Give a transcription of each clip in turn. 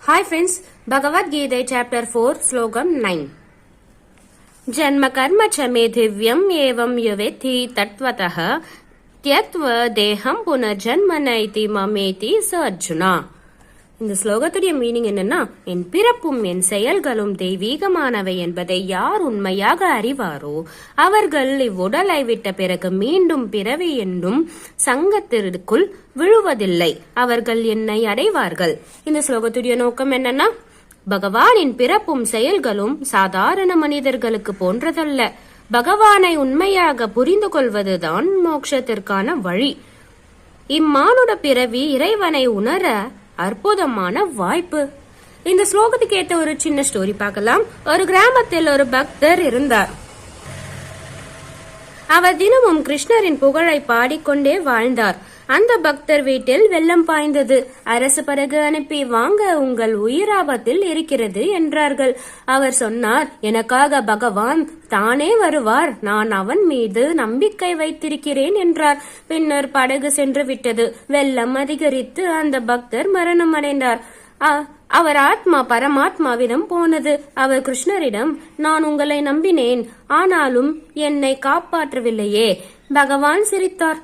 Hi friends, Bhagavad Gita chapter 4 slokam 9. Janma karma cha me divyam evam yuvethi tatvatah tyatva deham punarjanmana iti mameti sa Arjuna. இந்த ஸ்லோகத்துடைய meaning என்னன்னா, என் பிறப்பும் என் செயல்களும் தெய்வீகமானவை என்பதை யார் உண்மையாக அறிவாரோ அவர்கள் இவ்வுடலை விட்ட பிறகு மீண்டும் பிறவி என்னும் சங்கத்திற்குள் விழுவதில்லை, அவர்கள் என்னை அடைவார்கள். இந்த ஸ்லோகத்துடைய நோக்கம் என்னன்னா, பகவானின் பிறப்பும் செயல்களும் சாதாரண மனிதர்களுக்கு போன்றதல்ல. பகவானை உண்மையாக புரிந்து கொள்வதுதான் மோட்சத்திற்கான வழி. இம்மானுட பிறவி இறைவனை உணர அற்புதமான வாய்ப்பு. இந்த ஸ்லோகத்துக்கு ஏற்ற ஒரு சின்ன ஸ்டோரி பார்க்கலாம். ஒரு கிராமத்தில் ஒரு பக்தர் இருந்தார். அவர் தினமும் கிருஷ்ணரின் புகழை பாடிக்கொண்டே வாழ்ந்தார். அந்த பக்தர் வீட்டில் வெள்ளம் பாய்ந்தது. அரசு படகு அனுப்பி, வாங்க, உங்கள் உயிராபத்தில் இருக்கிறது என்றார்கள். அவர் சொன்னார், எனக்காக பகவான் தானே வருவார், நான் அவன் மீது நம்பிக்கை வைத்திருக்கிறேன் என்றார். பின்னர் படகு சென்று விட்டது. வெள்ளம் அதிகரித்து அந்த பக்தர் மரணம் அடைந்தார். அவர் ஆத்மா பரமாத்மாவிடம் போனது. அவர் கிருஷ்ணரிடம், நான் உங்களை நம்பினேன், ஆனாலும் என்னை காப்பாற்றவில்லையே. பகவான் சிரித்தார்.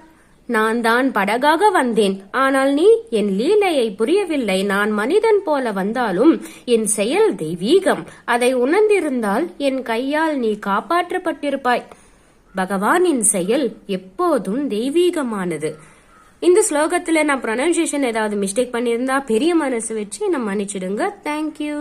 நான் தான் படகாக வந்தேன், ஆனால் நீ என் லீலையை புரியவில்லை. நான் மனிதன் போல வந்தாலும் என் செயல் தெய்வீகம். அதை உணர்ந்திருந்தால் என் கையால் நீ காப்பாற்றப்பட்டிருப்பாய். பகவானின் செயல் எப்போதும் தெய்வீகமானது. இந்த ஸ்லோகத்துல நான் ப்ரொனன்சியேஷன் ஏதாவது மிஸ்டேக் பண்ணியிருந்தா பெரிய மனசு வச்சு நான் மன்னிச்சிடுங்க. தேங்க்யூ.